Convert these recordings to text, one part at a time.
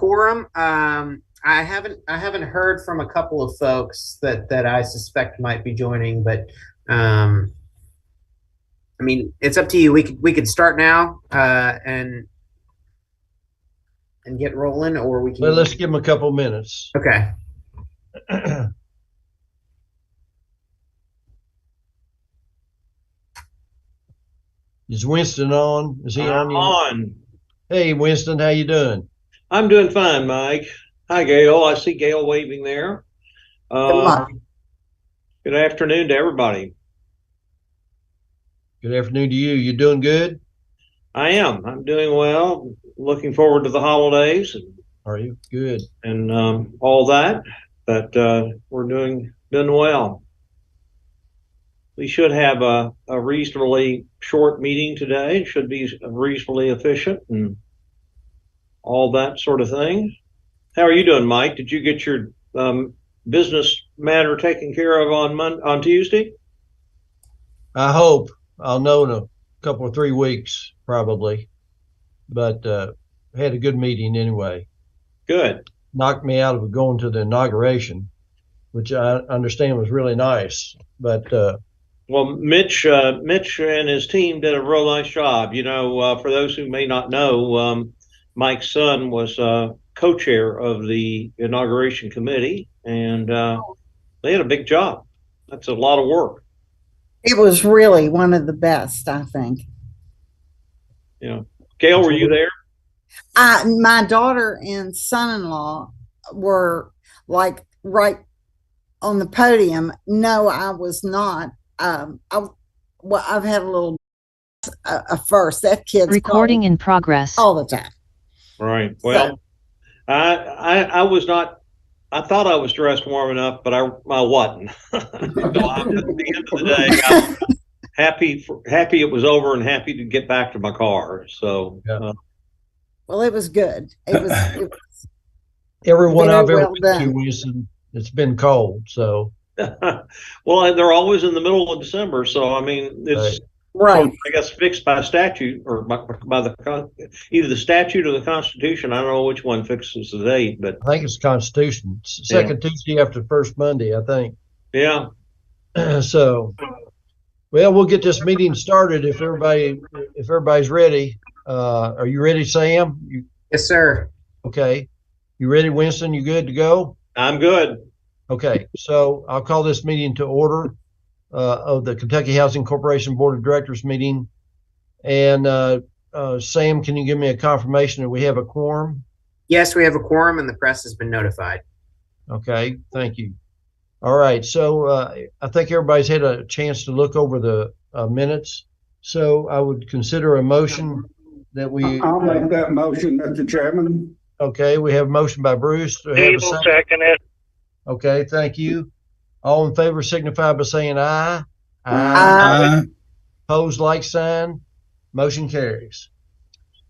quorum. I haven't heard from a couple of folks that I suspect might be joining, but I mean, it's up to you. We could start now and get rolling, or we can. Well, let's give them a couple minutes. Okay. Is Winston on? Is he on? On. Hey, Winston, how you doing? I'm doing fine, Mike. Hi, Gail. I see Gail waving there. Good afternoon to everybody. Good afternoon to you. You doing good? I am. I'm doing well. Looking forward to the holidays Are you good? and all that. But we're doing well. We should have a reasonably short meeting today. It should be reasonably efficient and all that sort of thing. How are you doing, Mike? Did you get your business matter taken care of on Tuesday? I hope. I'll know in a couple or 3 weeks, probably. But had a good meeting anyway. Good. Knocked me out of going to the inauguration, which I understand was really nice. But well, Mitch and his team did a real nice job. You know, for those who may not know, Mike's son was co-chair of the inauguration committee, and they had a big job. That's a lot of work. It was really one of the best, I think. Yeah. Gail, were you there? My daughter and son-in-law were like right on the podium. No, I was not. I've had a little first. That kid's recording in progress all the time. Right. Well, so, I was not. I thought I was dressed warm enough, but I wasn't. So at the end of the day, I'm happy it was over and happy to get back to my car. So, yeah. Well, it was good. It was everyone I've ever been to, Wilson, it's been cold. So, well, they're always in the middle of December. So, I mean, it's right. I guess fixed by statute or by either the statute or the Constitution. I don't know which one fixes the date, but I think it's the Constitution. It's the second Tuesday after first Monday, I think. Yeah. So, well, we'll get this meeting started if everybody's ready. Are you ready, Sam? Yes, sir. Okay. You ready, Winston? You good to go? I'm good. Okay. So I'll call this meeting to order of the Kentucky Housing Corporation Board of Directors meeting. And Sam, can you give me a confirmation that we have a quorum? Yes, we have a quorum and the press has been notified. Okay. Thank you. All right. So I think everybody's had a chance to look over the minutes. So I would consider a motion that we. I'll make that motion, Mr. Chairman. Okay, we have a motion by Bruce. Do we have a second? Second it. Okay, thank you. All in favor signify by saying aye. Aye. Opposed, like sign. Motion carries.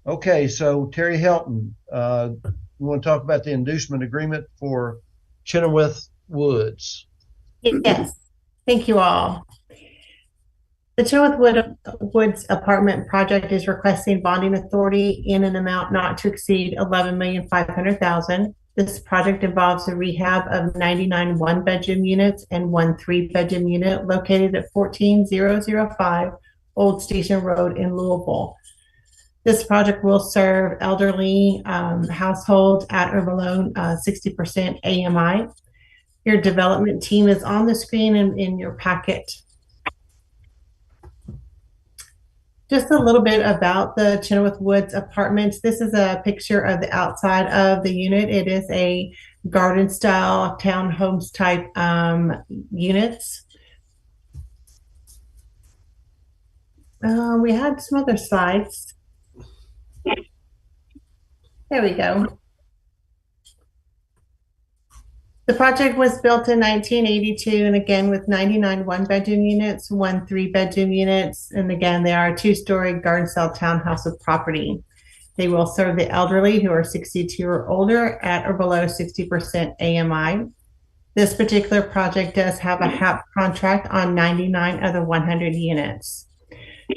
Okay, so Terry Helton, you want to talk about the inducement agreement for Chenoweth Woods? Yes, thank you all. The Chenoweth Woods apartment project is requesting bonding authority in an amount not to exceed $11,500,000. This project involves a rehab of 99 one-bedroom units and 1 3-bedroom unit located at 14005 Old Station Road in Louisville. This project will serve elderly households at or below 60% AMI. Your development team is on the screen and in your packet. Just a little bit about the Chenoweth Woods apartments. This is a picture of the outside of the unit. It is a garden style townhomes type units. We had some other slides. There we go. The project was built in 1982, and again with 99 one-bedroom units, 1 3-bedroom units, and again they are a 2-story garden-style townhouse of property. They will serve the elderly who are 62 or older at or below 60% AMI. This particular project does have a HAP contract on 99 of the 100 units.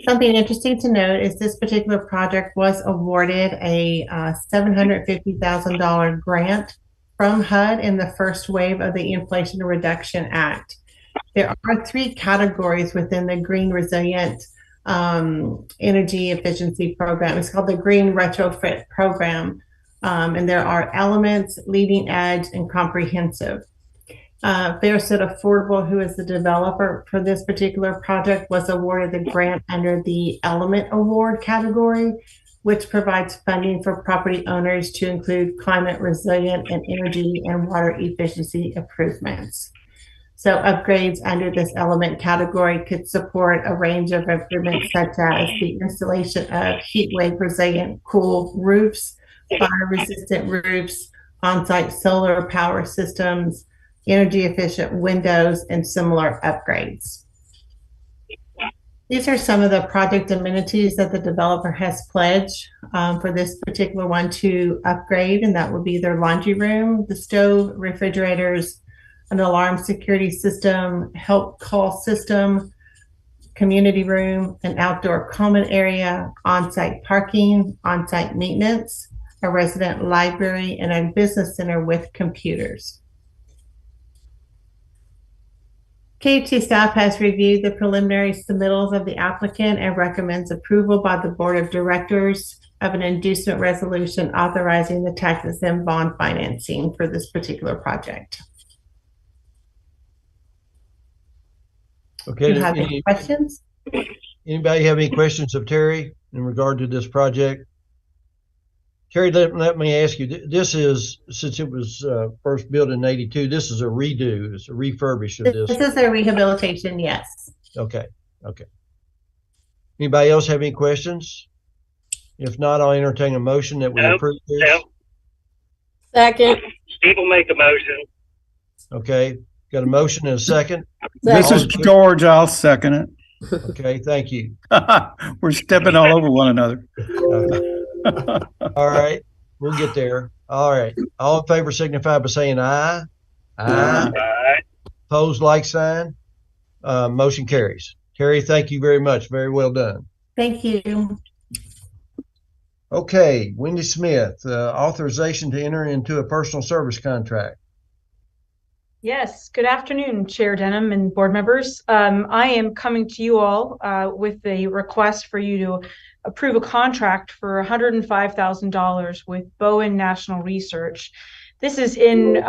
Something interesting to note is this particular project was awarded a $750,000 grant from HUD in the first wave of the Inflation Reduction Act. There are 3 categories within the Green Resilient Energy Efficiency Program. It's called the Green Retrofit Program. And there are elements, leading edge, and comprehensive. Fairset Affordable, who is the developer for this particular project, was awarded the grant under the Element Award category, which provides funding for property owners to include climate resilient and energy and water efficiency improvements. So upgrades under this element category could support a range of improvements such as the installation of heat wave resilient cool roofs, fire resistant roofs, on-site solar power systems, energy efficient windows, and similar upgrades. These are some of the project amenities that the developer has pledged for this particular one to upgrade, and that would be their laundry room, the stove, refrigerators, an alarm security system, help call system, community room, an outdoor common area, on-site parking, on-site maintenance, a resident library, and a business center with computers. KHT staff has reviewed the preliminary submittals of the applicant and recommends approval by the Board of Directors of an inducement resolution authorizing the tax-exempt bond financing for this particular project. Okay. Do you have any questions? Anybody have any questions of Terry in regard to this project? Terry, let me ask you, this is, since it was first built in 82, this is a redo, it's a refurbish of this. This is a rehabilitation, yes. Okay, okay. Anybody else have any questions? If not, I'll entertain a motion that we approve this. Nope. Second. Steve will make the motion. Okay, got a motion and a second. This is George. I'll second it. Okay, thank you. We're stepping all over one another. All right, we'll get there. All right, all in favor signify by saying aye. Aye. All right. Opposed, like sign. Motion carries. Terry, thank you very much. Very well done. Thank you. Okay, Wendy Smith, authorization to enter into a personal service contract. Yes, good afternoon, Chair Denham and board members. I am coming to you all with a request for you to approve a contract for $105,000 with Bowen National Research. This is in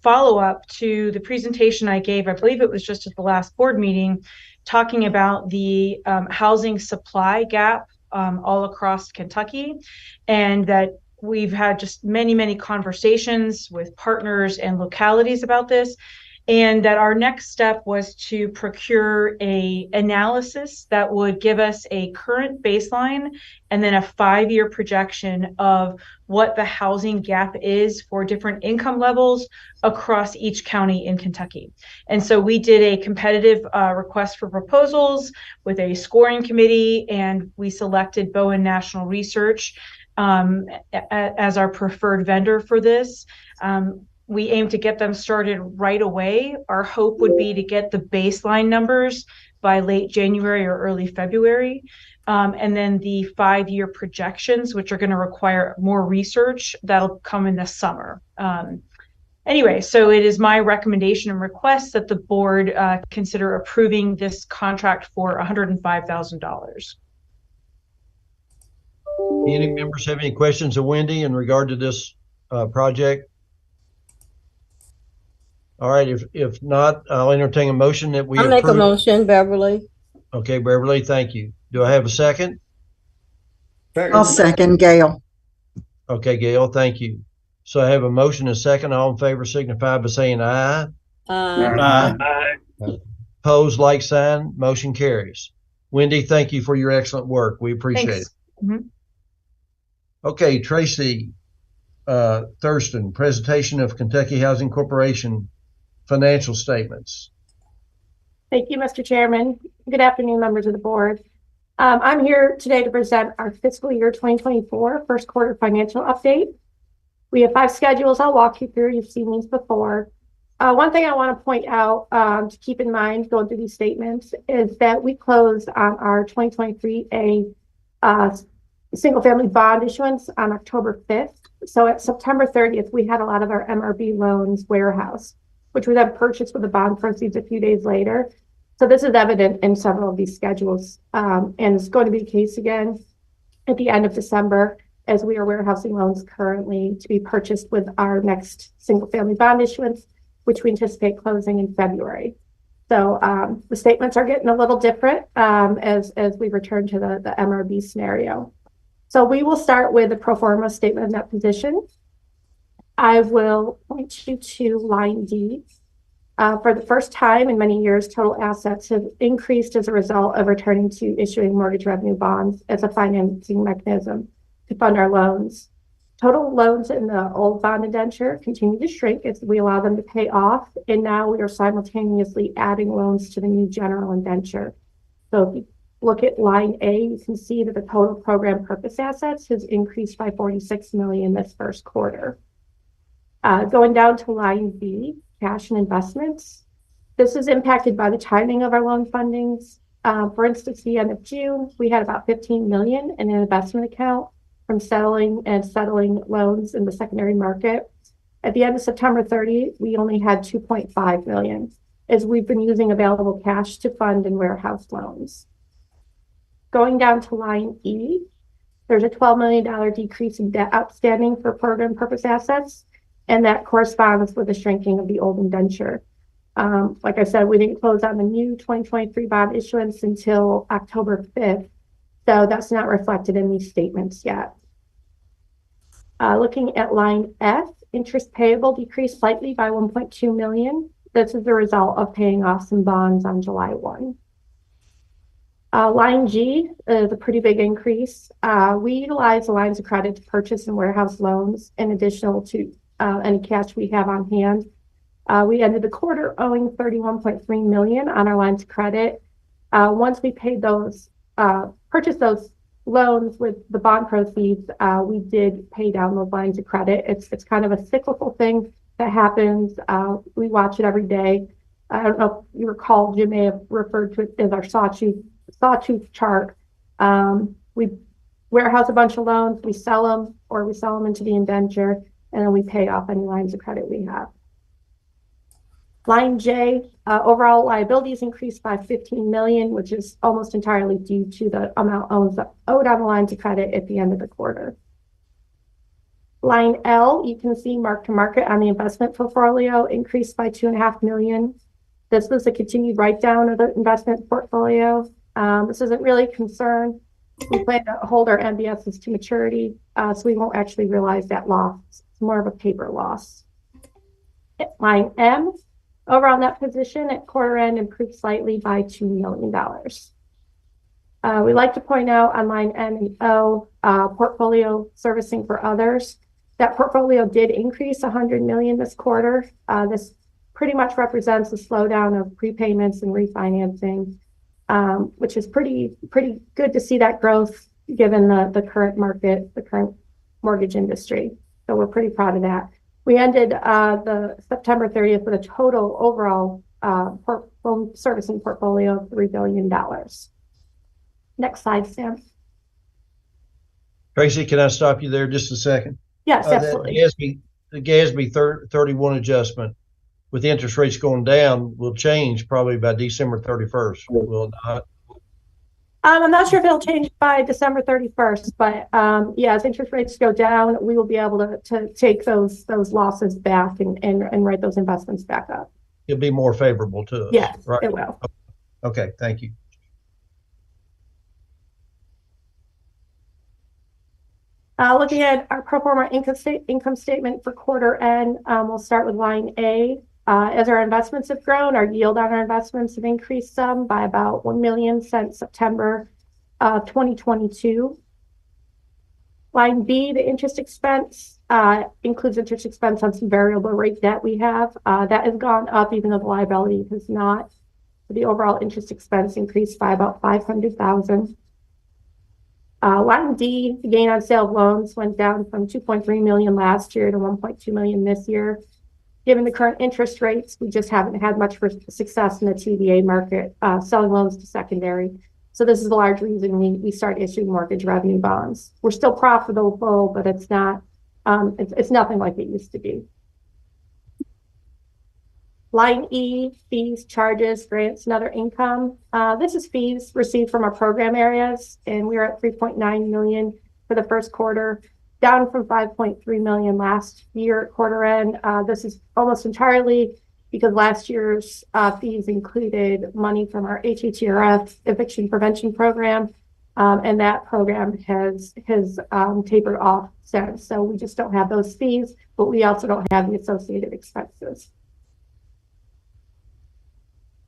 follow-up to the presentation I gave, I believe it was just at the last board meeting, talking about the housing supply gap all across Kentucky, and that we've had just many conversations with partners and localities about this, and that our next step was to procure a analysis that would give us a current baseline and then a 5-year projection of what the housing gap is for different income levels across each county in Kentucky. And so we did a competitive request for proposals with a scoring committee, and we selected Bowen National Research as our preferred vendor for this. We aim to get them started right away. Our hope would be to get the baseline numbers by late January or early February. And then the 5-year projections, which are going to require more research, that'll come in the summer. Anyway, so it is my recommendation and request that the board consider approving this contract for $105,000. Any members have any questions of Wendy in regard to this project? All right, if not, I'll entertain a motion that we I'll approve. make a motion, Beverly. Okay, Beverly, thank you. Do I have a second? I'll second Gail. Okay, Gail, thank you. So I have a motion and a second. All in favor signify by saying aye. Aye. Opposed, like sign. Motion carries. Wendy, thank you for your excellent work. We appreciate Thanks. it. Mhm. Okay, Tracy Thurston, presentation of Kentucky Housing Corporation financial statements. Thank you, Mr. Chairman. Good afternoon, members of the board. I'm here today to present our fiscal year 2024 first quarter financial update. We have 5 schedules I'll walk you through. You've seen these before. One thing I want to point out to keep in mind going through these statements is that we closed on our 2023 single-family bond issuance on October 5th. So at September 30th, we had a lot of our MRB loans warehouse, which were then purchased with the bond proceeds a few days later. So this is evident in several of these schedules, and it's going to be the case again at the end of December, as we are warehousing loans currently to be purchased with our next single-family bond issuance, which we anticipate closing in February. So the statements are getting a little different as we return to the MRB scenario. So we will start with the pro forma statement of net position. I will point you to line D. For the first time in many years, total assets have increased as a result of returning to issuing mortgage revenue bonds as a financing mechanism to fund our loans. Total loans in the old bond indenture continue to shrink as we allow them to pay off, and now we are simultaneously adding loans to the new general indenture. So if you look at line A, you can see that the total program purpose assets has increased by $46 million this first quarter. Going down to line B, cash and investments. This is impacted by the timing of our loan fundings. For instance, the end of June, we had about $15 million in an investment account from settling loans in the secondary market. At the end of September 30, we only had $2.5 million, as we've been using available cash to fund and warehouse loans. Going down to line E, there's a $12 million decrease in debt outstanding for program purpose assets, and that corresponds with the shrinking of the old indenture. Like I said, we didn't close on the new 2023 bond issuance until October 5th, so that's not reflected in these statements yet. Looking at line F, interest payable decreased slightly by $1.2 million. This is the result of paying off some bonds on July 1. Line G is a pretty big increase. We utilize the lines of credit to purchase and warehouse loans in addition to any cash we have on hand. We ended the quarter owing $31.3 million on our lines of credit. Once we paid those, purchased those loans with the bond proceeds, we did pay down those lines of credit. It's kind of a cyclical thing that happens. We watch it every day. I don't know if you recall, Jim may have referred to it as our sawtooth chart. We warehouse a bunch of loans, we sell them, or we sell them into the indenture, and then we pay off any lines of credit we have. Line J, overall liabilities increased by $15 million, which is almost entirely due to the amount owed on the lines of credit at the end of the quarter. Line L, you can see mark to market on the investment portfolio increased by $2.5 million. This was a continued write down of the investment portfolio. This isn't really a concern. We plan to hold our MBSs to maturity, so we won't actually realize that loss. It's more of a paper loss. Line M, overall net position at quarter end improved slightly by $2 million. We like to point out on line N and O, portfolio servicing for others. That portfolio did increase $100 million this quarter. This pretty much represents a slowdown of prepayments and refinancing, which is pretty good to see that growth given the current market, the current mortgage industry. So we're pretty proud of that. We ended the September 30th with a total overall loan servicing portfolio of $3 billion. Next slide, Sam. Tracy, can I stop you there just a second? Yes, absolutely. The GASB 31 adjustment with the interest rates going down will change probably by December 31st. Will not? I'm not sure if it'll change by December 31st, but yeah, as interest rates go down, we will be able to take those losses back and write those investments back up. It'll be more favorable to us. Yes, right? it will. Okay, thank you. Looking at our pro forma income statement for quarter end, we'll start with line A. As our investments have grown, our yield on our investments have increased some by about $1 million since September 2022. Line B, the interest expense includes interest expense on some variable rate debt we have. That has gone up even though the liability has not. So the overall interest expense increased by about $500,000. Line D, the gain on sale of loans went down from $2.3 million last year to $1.2 million this year. Given the current interest rates, we just haven't had much success in the TBA market, selling loans to secondary. So this is a large reason we start issuing mortgage revenue bonds. We're still profitable, but it's not, it's nothing like it used to be. Line E, fees, charges, grants, and other income. This is fees received from our program areas, and we are at 3.9 million for the first quarter, down from 5.3 million last year at quarter end. This is almost entirely because last year's fees included money from our HHRF eviction prevention program, and that program has tapered off since. So we just don't have those fees, but we also don't have the associated expenses.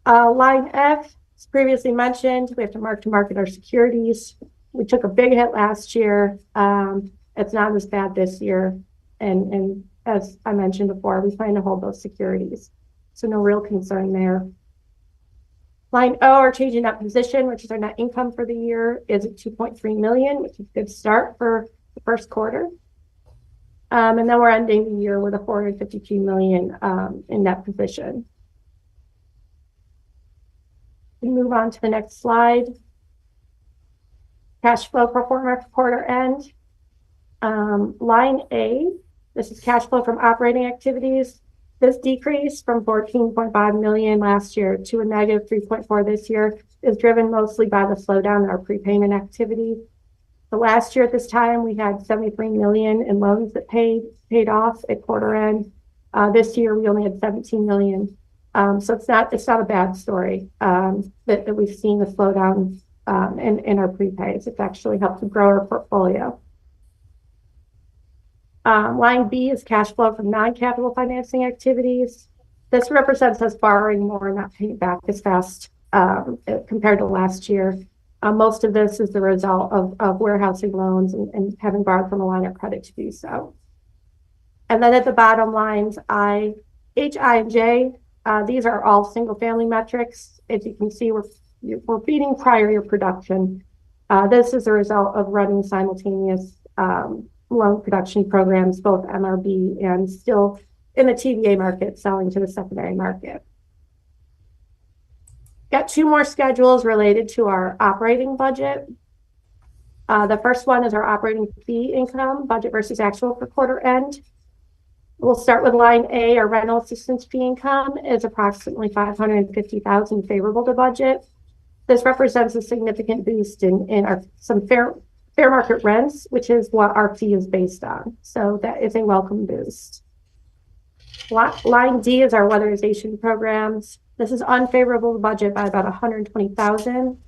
Line F, as previously mentioned, we have to mark to market our securities. We took a big hit last year. It's not as bad this year. And as I mentioned before, we plan to hold those securities. So no real concern there. Line O, our change in net position, which is our net income for the year, is at 2.3 million, which is a good start for the first quarter. And then we're ending the year with a 452 million in net position. We move on to the next slide. Cash flow pro forma for quarter end. Line A, this is cash flow from operating activities. This decrease from 14.5 million last year to a negative 3.4 this year is driven mostly by the slowdown in our prepayment activity. So last year at this time, we had 73 million in loans that paid off at quarter end. This year, we only had 17 million. So it's not a bad story that we've seen the slowdown in our prepays. It's actually helped to grow our portfolio. Line B is cash flow from non-capital financing activities. This represents us borrowing more and not paying it back as fast compared to last year. Most of this is the result of warehousing loans and having borrowed from a line of credit to do so. And then at the bottom lines, H, I, and J, these are all single family metrics. As you can see, we're beating prior year production. This is a result of running simultaneous loan production programs, both MRB and still in the TBA market, selling to the secondary market. Got two more schedules related to our operating budget. The first one is our operating fee income, budget versus actual for quarter end. We'll start with line A. Our rental assistance fee income is approximately 550,000 favorable to budget. This represents a significant boost in some fair market rents, which is what our fee is based on. So that is a welcome boost. Line D is our weatherization programs. This is unfavorable to budget by about 120,000.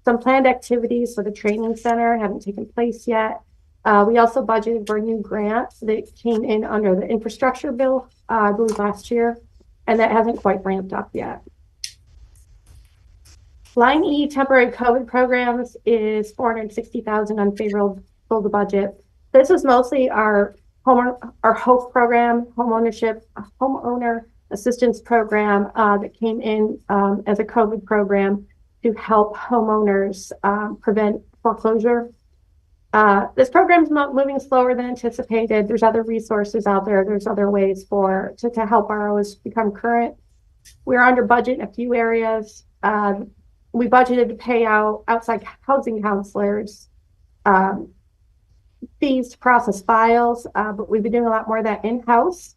Some planned activities for the training center haven't taken place yet. We also budgeted for a new grant that came in under the infrastructure bill, I believe last year, and that hasn't quite ramped up yet. Line E, temporary COVID programs, is 460,000 unfavorable to budget. This is mostly our HOPE program, homeowner assistance program that came in as a COVID program to help homeowners prevent foreclosure. This program is moving slower than anticipated. There's other resources out there. There's other ways to help borrowers become current. We're under budget in a few areas. We budgeted to pay out outside housing counselors fees to process files, but we've been doing a lot more of that in-house.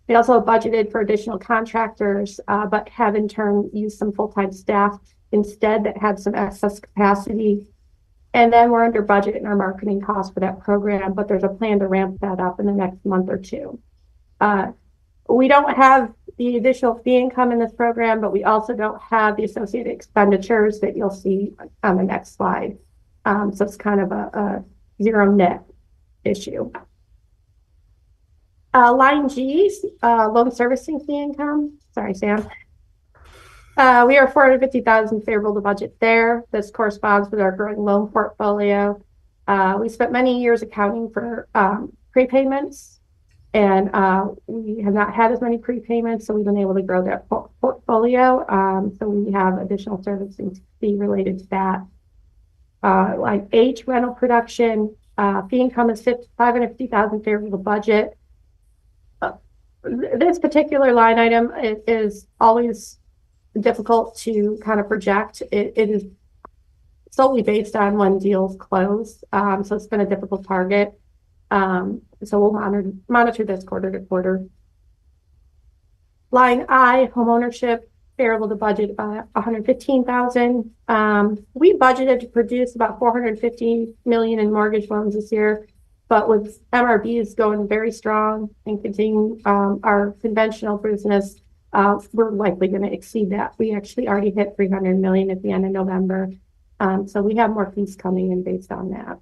We also budgeted for additional contractors, but have in turn used some full-time staff instead that had some excess capacity. And then we're under budget in our marketing costs for that program, but there's a plan to ramp that up in the next month or two. We don't have the additional fee income in this program, but we also don't have the associated expenditures that you'll see on the next slide. So it's kind of a zero net issue. Line G, loan servicing fee income. Sorry, Sam. We are 450,000 favorable to budget there. This corresponds with our growing loan portfolio. We spent many years accounting for prepayments, and we have not had as many prepayments, so we've been able to grow that portfolio. So we have additional servicing fee related to that. Like H, rental production, fee income is 550,000 favorable to budget. this particular line item is always difficult to kind of project. It is solely based on when deals close. So it's been a difficult target. So we'll monitor this quarter to quarter. Line I, homeownership, favorable to budget by 115,000. We budgeted to produce about 450 million in mortgage loans this year, but with MRBs going very strong and continuing our conventional business, we're likely going to exceed that. We actually already hit 300 million at the end of November. So we have more fees coming in based on that.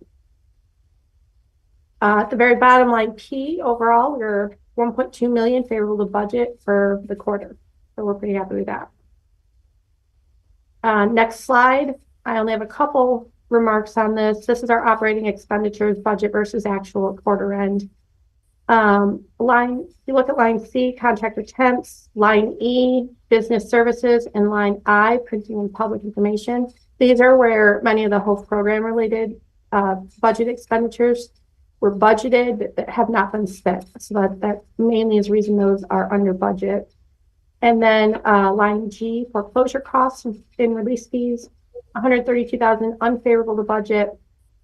At the very bottom, line P, overall, we're 1.2 million favorable to budget for the quarter. So we're pretty happy with that. Next slide. I only have a couple remarks on this. This is our operating expenditures budget versus actual quarter end. If you look at line C, contractor temps, line E, business services, and line I, printing and public information. These are where many of the HOPE program related budget expenditures were budgeted that have not been spent. So that mainly is the reason those are under budget. And then line G, foreclosure costs and release fees, 132,000 unfavorable to budget.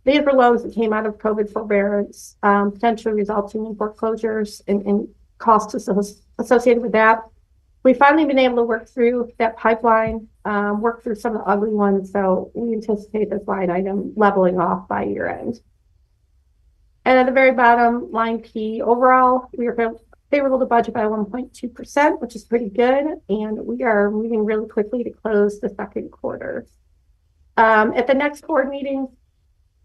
These were loans that came out of COVID forbearance, potentially resulting in foreclosures and costs associated with that. We've finally been able to work through that pipeline, work through some of the ugly ones. So we anticipate this line item leveling off by year end. And at the very bottom, line P, overall, we are favorable to budget by 1.2%, which is pretty good. And we are moving really quickly to close the second quarter. At the next board meeting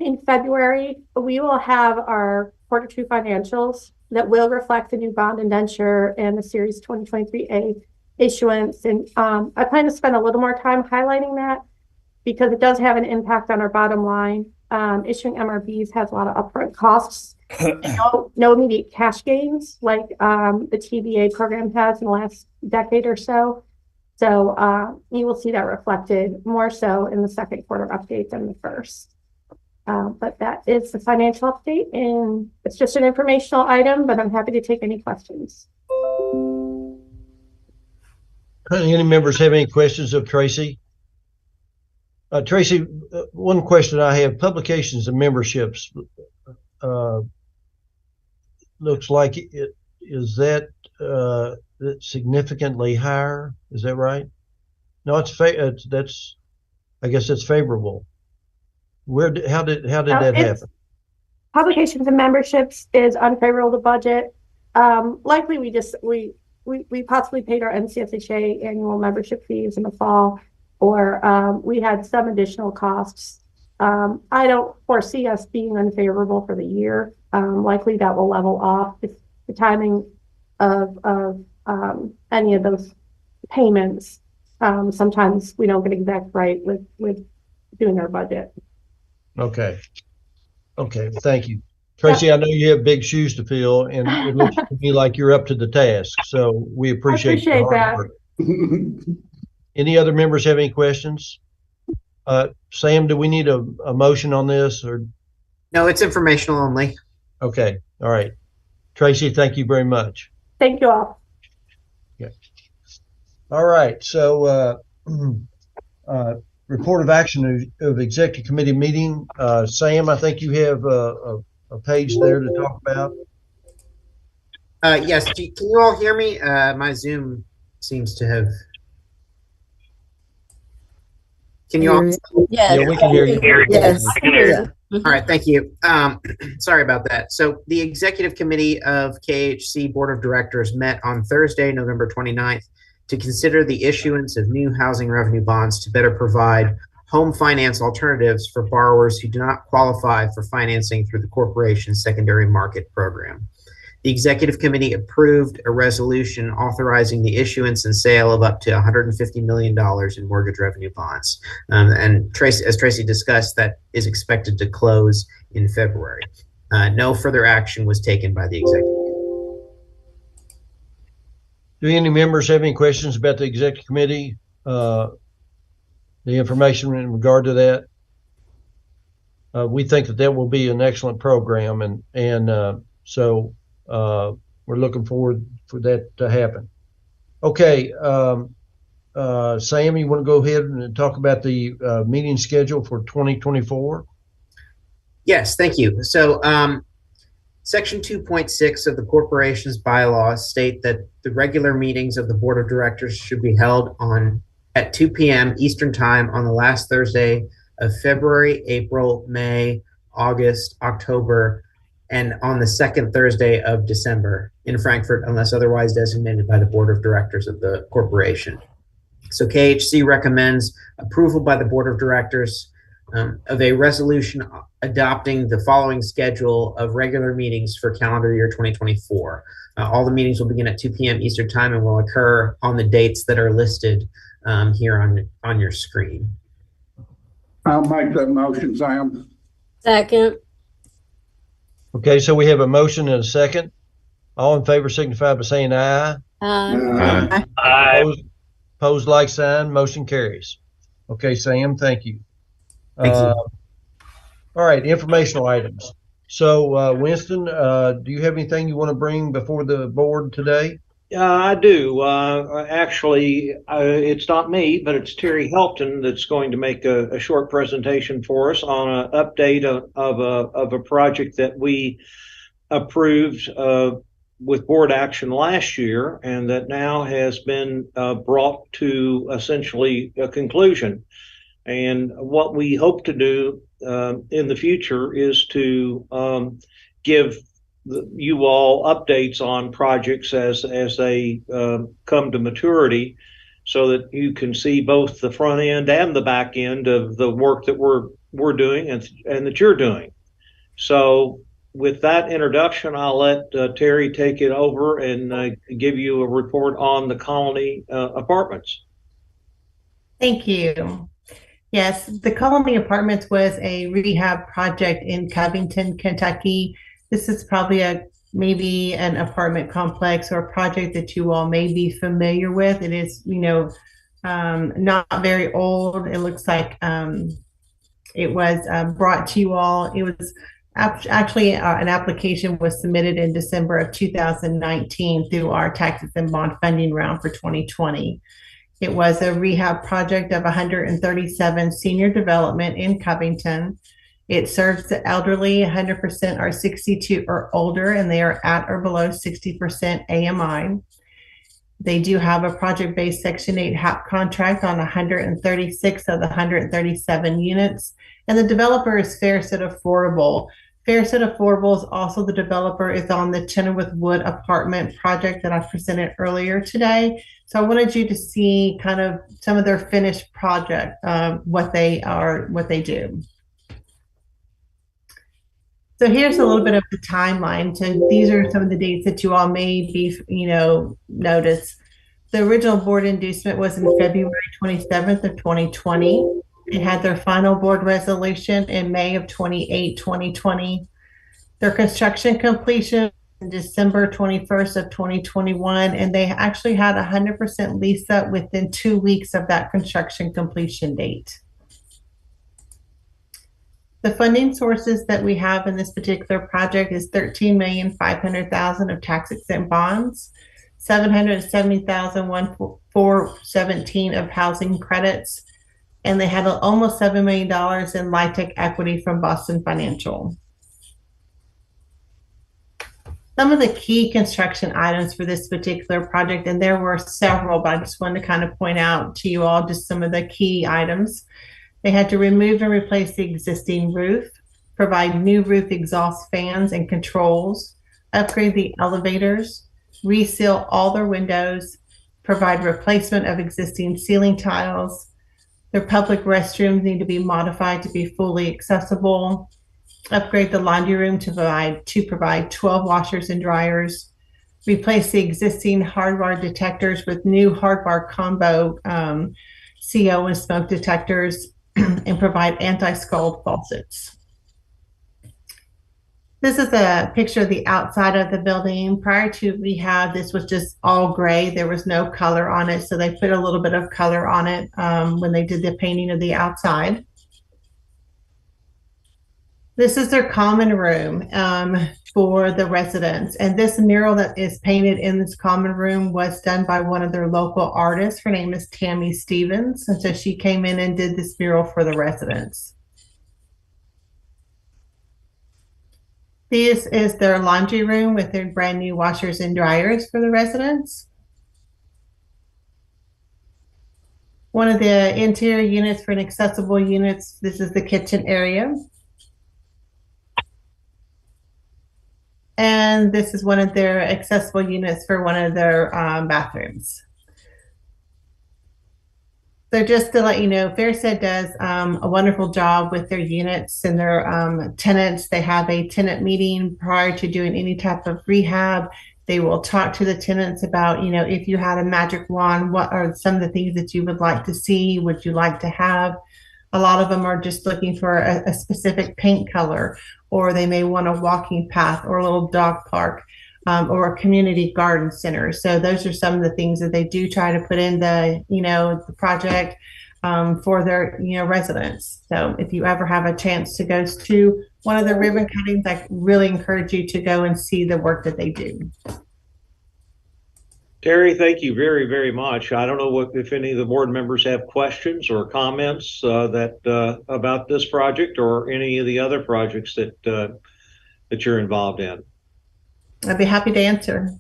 in February, we will have our quarter two financials that will reflect the new bond indenture and the Series 2023A issuance. And I plan to spend a little more time highlighting that because it does have an impact on our bottom line. Issuing MRBs has a lot of upfront costs, no immediate cash gains like the TBA program has in the last decade or so. So you will see that reflected more so in the second quarter update than the first. But that is the financial update, and it's just an informational item, but I'm happy to take any questions. Any members have any questions of Tracy? Tracy, one question I have, publications and memberships, looks like it is that significantly higher. Is that right? No, that's I guess that's favorable. How did that happen? Publications and memberships is unfavorable to budget. Likely we possibly paid our NCSHA annual membership fees in the fall, or we had some additional costs. I don't foresee us being unfavorable for the year. Likely that will level off if the timing of any of those payments. Sometimes we don't get exact right with doing our budget. Okay. Thank you. Tracy, I know you have big shoes to fill, and it looks to me like you're up to the task. So we appreciate your hard work. Any other members have any questions? Sam, do we need a motion on this, or? No, it's informational only. Okay. All right. Tracy, thank you very much. Thank you all. Yeah. All right. So report of action of executive committee meeting. Sam, I think you have a page there to talk about. Yes. Can you all hear me? My Zoom seems to have. Can you all? Yes. Yeah, we can hear you. Yes. All right, thank you. Sorry about that. So the executive committee of KHC Board of Directors met on Thursday, November 29th, to consider the issuance of new housing revenue bonds to better provide home finance alternatives for borrowers who do not qualify for financing through the corporation's secondary market program. The executive committee approved a resolution authorizing the issuance and sale of up to $150 million in mortgage revenue bonds. And Tracy, as Tracy discussed, that is expected to close in February. No further action was taken by the executive committee. Do any members have any questions about the executive committee? The information in regard to that? We think that will be an excellent program, and so we're we're looking forward for that to happen. Okay, Sam, you want to go ahead and talk about the meeting schedule for 2024? Yes, thank you. So, Section 2.6 of the corporation's bylaws state that the regular meetings of the board of directors should be held at 2 p.m. Eastern Time on the last Thursday of February, April, May, August, October, and on the second Thursday of December in Frankfort, unless otherwise designated by the board of directors of the corporation. So KHC recommends approval by the board of directors of a resolution adopting the following schedule of regular meetings for calendar year 2024. All the meetings will begin at 2 p.m. Eastern Time and will occur on the dates that are listed here on your screen. I'll make that motion, Sam. Second. Okay, so we have a motion and a second. All in favor signify by saying aye. Aye. Aye. Opposed, like sign. Motion carries. Okay, Sam, thank you. Thank you. All right, informational items. So, Winston, do you have anything you want to bring before the board today? I do. Actually, it's not me, but it's Terry Helton that's going to make a short presentation for us on an update of a project that we approved with board action last year, and that now has been brought to essentially a conclusion. And what we hope to do in the future is to give you all updates on projects as they come to maturity, so that you can see both the front end and the back end of the work that we're doing and that you're doing. So with that introduction, I'll let Terry take it over and give you a report on the Colony Apartments. Thank you. Yes, the Colony Apartments was a rehab project in Covington, Kentucky. This is probably maybe an apartment complex or a project that you all may be familiar with. It is, not very old. It looks like it was brought to you all. It was actually an application was submitted in December of 2019 through our taxes and bond funding round for 2020. It was a rehab project of 137 senior development in Covington. It serves the elderly. 100% are 62 or older, and they are at or below 60% AMI. They do have a project-based Section 8 HAP contract on 136 of the 137 units, and the developer is Fairstead Affordable. Fairstead Affordable is also the developer is on the Chenoweth Wood apartment project that I presented earlier today. So I wanted you to see kind of some of their finished project, what they do. So here's a little bit of the timeline. So these are some of the dates that you all may be, notice. The original board inducement was in February 27th of 2020. It had their final board resolution in May of 2020. Their construction completion in December 21st of 2021, and they actually had 100% lease up within 2 weeks of that construction completion date. The funding sources that we have in this particular project is $13,500,000 of tax-exempt bonds, $770,417 of housing credits, and they had almost $7 million in LIHTC equity from Boston Financial. Some of the key construction items for this particular project, and there were several, but I just wanted to kind of point out to you all just some of the key items. They had to remove and replace the existing roof, provide new roof exhaust fans and controls, upgrade the elevators, reseal all their windows, provide replacement of existing ceiling tiles. Their public restrooms need to be modified to be fully accessible, upgrade the laundry room to provide 12 washers and dryers, replace the existing hardwire detectors with new hardwire combo CO and smoke detectors, and provide anti-scald faucets. This is a picture of the outside of the building. Prior to rehab, this was just all gray. There was no color on it, so they put a little bit of color on it when they did the painting of the outside. This is their common room for the residents. And this mural that is painted in this common room was done by one of their local artists. Her name is Tammy Stevens. And so she came in and did this mural for the residents. This is their laundry room with their brand new washers and dryers for the residents. One of the interior units for an accessible units. This is the kitchen area. And this is one of their accessible units for one of their bathrooms. So just to let you know, Fairstead does a wonderful job with their units and their tenants. They have a tenant meeting prior to doing any type of rehab. They will talk to the tenants about, if you had a magic wand, what are some of the things that you would like to see, would you like to have? A lot of them are just looking for a specific paint color, or they may want a walking path or a little dog park. Or a community garden center. So those are some of the things that they do try to put in the project for their, residents. So if you ever have a chance to go to one of the ribbon cuttings, I really encourage you to go and see the work that they do. Terry, thank you very, very much. I don't know if any of the board members have questions or comments about this project or any of the other projects that you're involved in. I'd be happy to answer.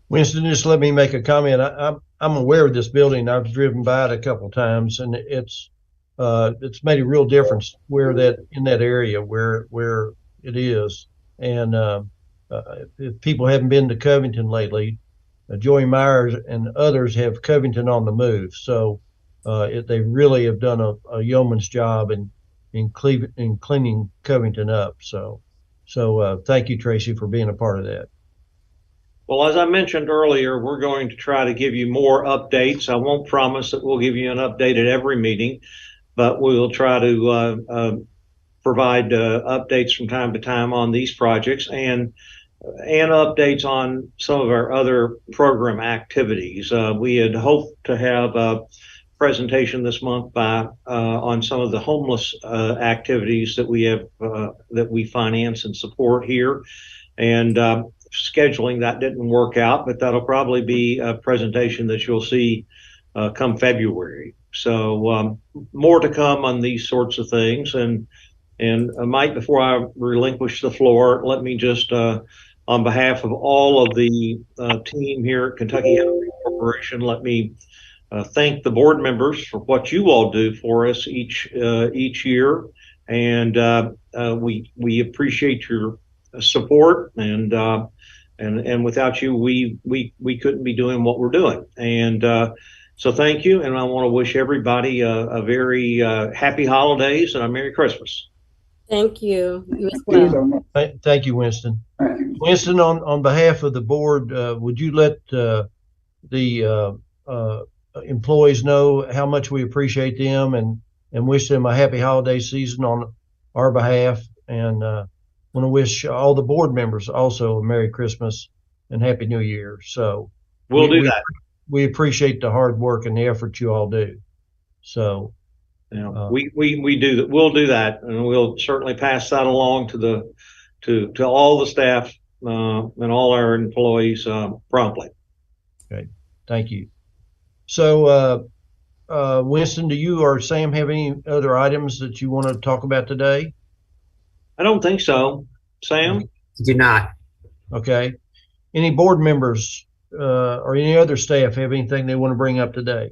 Winston, just let me make a comment. I'm aware of this building. I've driven by it a couple of times, and it's made a real difference in that area where it is. And if people haven't been to Covington lately, Joey Myers and others have Covington on the move. So they really have done a yeoman's job in cleaning Covington up. So thank you, Tracy, for being a part of that. Well, as I mentioned earlier, we're going to try to give you more updates. I won't promise that we'll give you an update at every meeting, but we'll try to provide updates from time to time on these projects and updates on some of our other program activities. We had hoped to have a presentation this month on some of the homeless activities that we have that we finance and support here, and scheduling that didn't work out, but that'll probably be a presentation that you'll see come February. So more to come on these sorts of things. And Mike, before I relinquish the floor, let me just on behalf of all of the team here at Kentucky Housing Corporation, let me thank the board members for what you all do for us each year, and we appreciate your support, and without you, we couldn't be doing what we're doing. And so thank you, and I want to wish everybody a very happy holidays and a Merry Christmas. Thank you. You as well. Thank you, Winston. Winston, on behalf of the board, would you let the employees know how much we appreciate them and wish them a happy holiday season on our behalf, and want to wish all the board members also a Merry Christmas and Happy New Year. So we'll do that. We appreciate the hard work and the effort you all do. So we do that. We'll do that, and we'll certainly pass that along to all the staff and all our employees promptly. Okay, thank you. So, Winston, do you or Sam have any other items that you want to talk about today? I don't think so. Sam? Do not. Okay. Any board members or any other staff have anything they want to bring up today?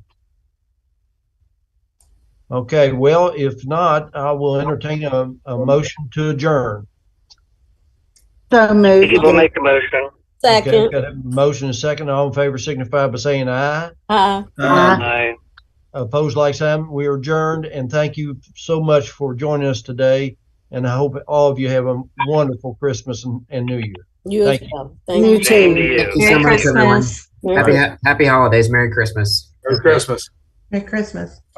Okay. Well, if not, I will entertain a motion to adjourn. So moved. We'll make a motion. Second. Okay, got a motion and second. All in favor signify by saying aye. Aye. Aye. Opposed, like sign. We are adjourned, and thank you so much for joining us today. And I hope all of you have a wonderful Christmas and New Year. You as Thank well. Thank You you. too. Same to you. Thank you so much, everyone. Merry Happy holidays. Merry Christmas. Merry Christmas. Merry Christmas.